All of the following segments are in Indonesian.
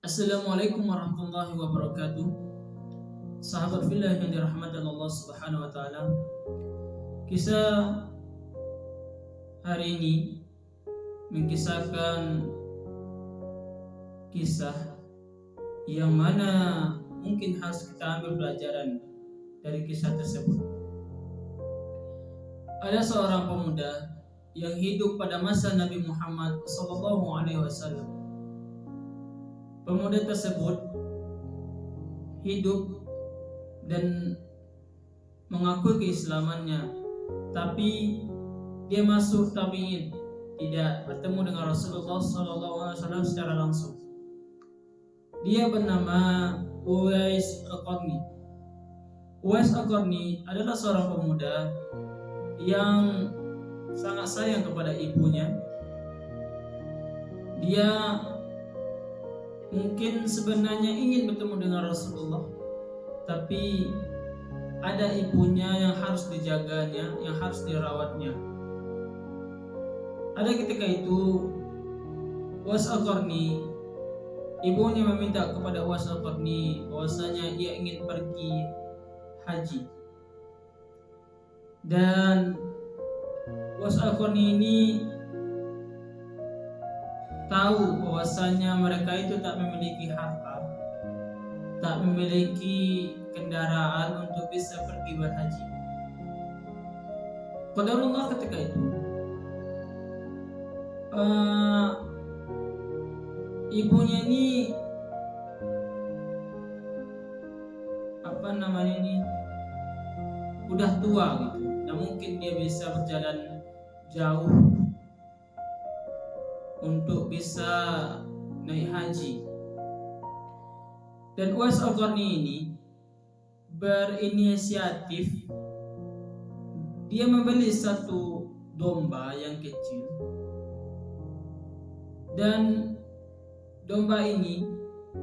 Assalamualaikum warahmatullahi wabarakatuh. Sahabat fillah yang dirahmati Allah Subhanahu wa taala. Kisah hari ini mengkisahkan kisah yang mana mungkin harus kita ambil pelajaran dari kisah tersebut. Ada seorang pemuda yang hidup pada masa Nabi Muhammad SAW. Pemuda tersebut hidup dan mengaku keislamannya, tapi dia masuk tabiin, tidak bertemu dengan Rasulullah SAW secara langsung. Dia bernama Uwais Al-Qarni. Uwais Al-Qarni adalah seorang pemuda yang sangat sayang kepada ibunya. Dia mungkin sebenarnya ingin bertemu dengan Rasulullah, tapi ada ibunya yang harus dijaganya, yang harus dirawatnya. Ada ketika itu Uwais Al-Qarni, ibunya meminta kepada Uwais Al-Qarni bahwasanya ia ingin pergi haji. Dan Uwais Al-Qarni ini tahu bahwasanya mereka itu tak memiliki harta, tak memiliki kendaraan untuk bisa pergi berhaji. Qadarullah ketika itu ibunya ini udah tua gitu, nah mungkin dia bisa berjalan jauh untuk bisa naik haji. Dan Uwais Al-Qarni ini berinisiatif, dia membeli satu domba yang kecil, dan domba ini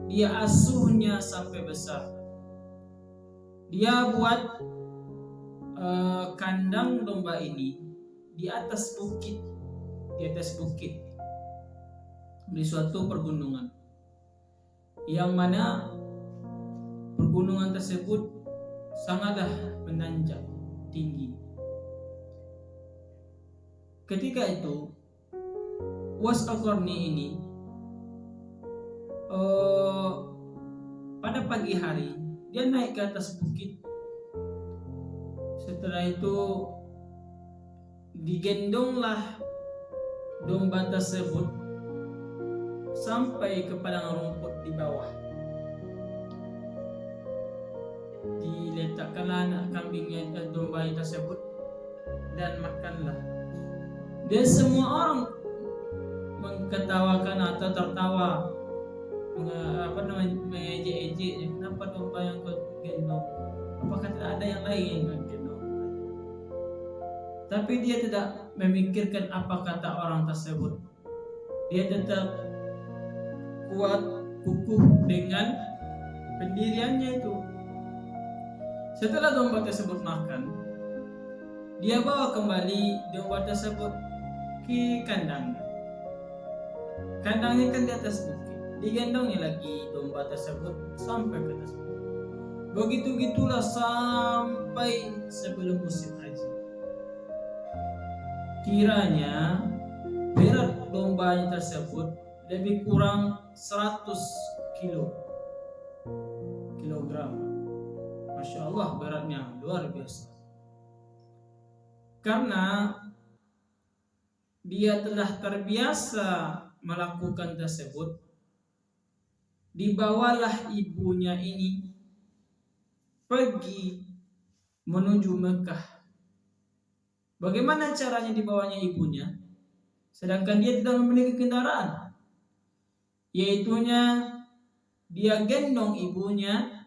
dia asuhnya sampai besar. Dia buat kandang domba ini di atas bukit, di suatu pergunungan, yang mana pergunungan tersebut sangatlah menanjak tinggi. Ketika itu Uwais Al-Qarni ini pada pagi hari dia naik ke atas bukit. Setelah itu digendonglah domba tersebut sampai ke padang rumput di bawah. Diletakkanlah anak kambingnya, domba tersebut, dan makanlah. Dan semua orang mengketawakan atau tertawa, mengejek-ejek, kenapa domba yang kau gendong? Apakah tidak ada yang lain yang kau gendong? Tapi dia tidak memikirkan apa kata orang tersebut. Dia tetap kuat, kukuh dengan pendiriannya itu. Setelah domba tersebut makan, dia bawa kembali domba tersebut ke kandangnya. Kandangnya kan di atas bukit. Digendongnya lagi domba tersebut sampai ke atas bukit. Begitu-gitulah sampai sebelum musim haji. Kiranya berat dombanya tersebut lebih kurang 100 kilogram. Masya Allah, beratnya luar biasa. Karena dia telah terbiasa melakukan tersebut, dibawalah ibunya ini pergi menuju Mekah. Bagaimana caranya dibawanya ibunya? Sedangkan dia tidak memiliki kendaraan. Yaitunya dia gendong ibunya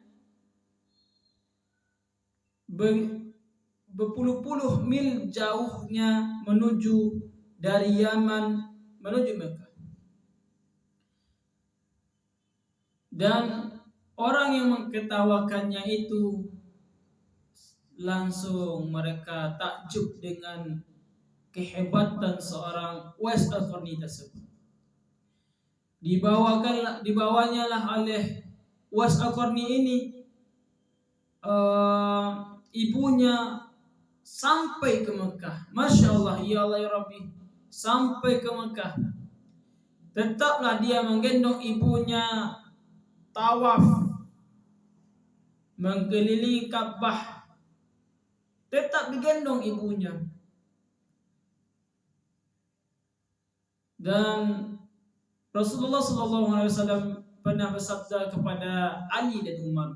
berpuluh-puluh mil jauhnya menuju dari Yaman menuju Mekah. Dan orang yang mengketawakannya itu langsung mereka takjub dengan kehebatan seorang Uwais Al-Qarni tersebut. dibawanya lah oleh Uwais Al-Qarni ini ibunya sampai ke Mekah. Masya Allah, ya Allah ya Rabbi, sampai ke Mekah. Tetaplah dia menggendong ibunya tawaf mengelilingi Ka'bah. Tetap digendong ibunya. Dan Rasulullah SAW pernah bersabda kepada Ali dan Umar,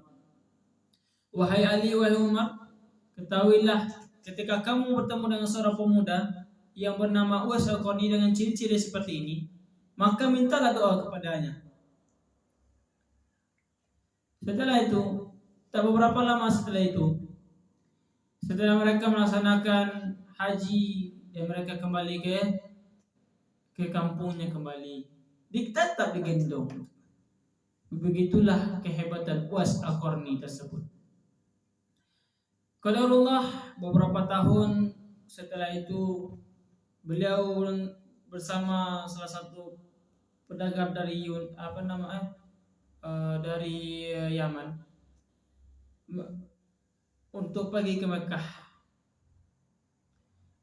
"Wahai Ali, wahai Umar, ketahuilah ketika kamu bertemu dengan seorang pemuda yang bernama Uwais Al-Qarni dengan ciri-ciri seperti ini, maka mintalah doa kepadanya." Setelah itu, tak beberapa lama setelah itu, setelah mereka melaksanakan haji dan mereka kembali ke kampungnya kembali, tetap digendong. Begitulah kehebatan Uwais Al-Qarni tersebut. Qadarullah, beberapa tahun setelah itu beliau bersama salah satu pedagang dari dari Yaman untuk pergi ke Mekah.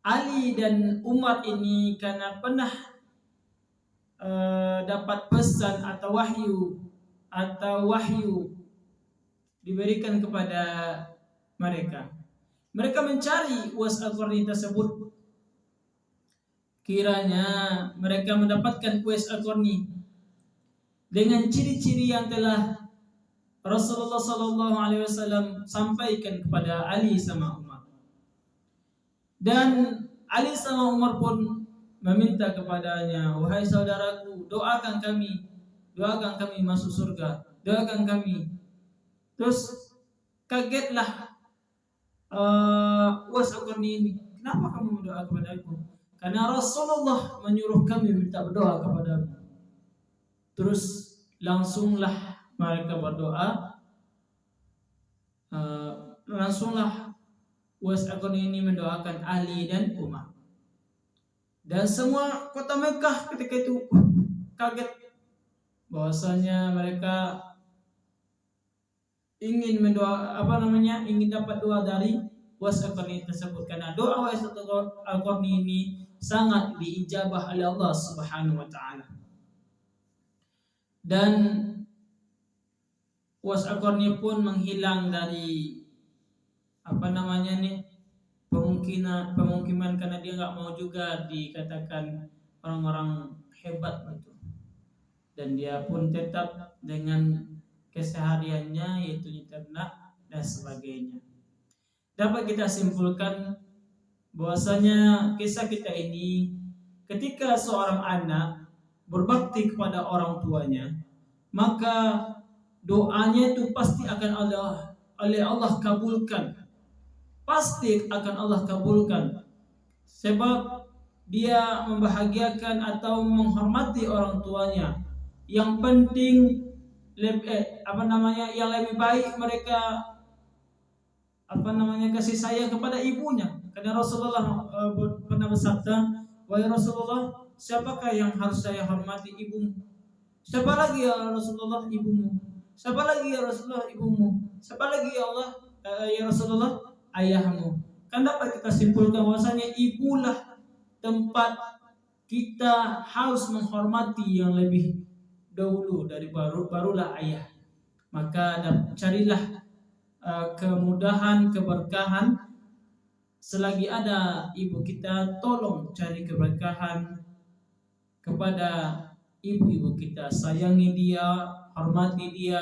Ali dan Umar ini karena pernah dapat pesan atau wahyu diberikan kepada mereka. Mereka mencari Uwais Al-Qarni tersebut. Kiranya mereka mendapatkan Uwais Al-Qarni dengan ciri-ciri yang telah Rasulullah SAW sampaikan kepada Ali sama Umar. Dan Ali sama Umar pun meminta kepadanya, "Wahai saudaraku, doakan kami masuk surga, doakan kami." Terus kagetlah Uwais Al-Qarni ini, "Kenapa kamu berdoa kepada aku?" "Karena Rasulullah menyuruh kami minta berdoa kepadamu." Terus langsunglah mereka berdoa. Langsunglah Uwais Al-Qarni ini mendoakan Ali dan Umar. Dan semua kota Mekah ketika itu kaget bahwasanya mereka ingin ingin dapat doa dari Uwais Al-Qarni tersebut, karena doa Uwais Al-Qarni ini sangat diijabah oleh Allah Subhanahu wa taala. Dan Uwais Al-Qarni pun menghilang dari pemukiman karena dia nggak mau juga dikatakan orang-orang hebat gitu. Dan dia pun tetap dengan kesehariannya yaitu ternak dan sebagainya. Dapat kita simpulkan bahwasanya kisah kita ini, ketika seorang anak berbakti kepada orang tuanya, maka doanya itu pasti akan oleh Allah kabulkan. Pasti akan Allah kabulkan. Sebab dia membahagiakan atau menghormati orang tuanya. Yang penting yang lebih baik mereka kasih sayang kepada ibunya. Karena Rasulullah pernah bersabda, "Wahai Rasulullah, siapakah yang harus saya hormati? Ibumu." "Siapa lagi ya Rasulullah? Ibumu." "Siapa lagi ya Rasulullah? Ibumu." "Siapa lagi ya Allah ya Rasulullah? Ayahmu." Kan dapat kita simpulkan bahwasanya ibulah tempat kita harus menghormati yang lebih dahulu dari barulah ayah. Maka carilah kemudahan, keberkahan. Selagi ada ibu kita, tolong cari keberkahan kepada ibu-ibu kita. Sayangi dia, hormati dia,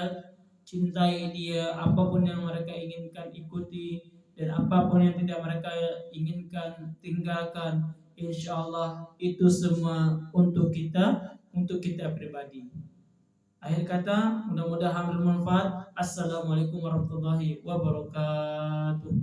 cintai dia. Apapun yang mereka inginkan, ikuti. Dan apapun yang tidak mereka inginkan, tinggalkan. InsyaAllah itu semua untuk kita pribadi. Akhir kata, mudah-mudahan bermanfaat. Assalamualaikum warahmatullahi wabarakatuh.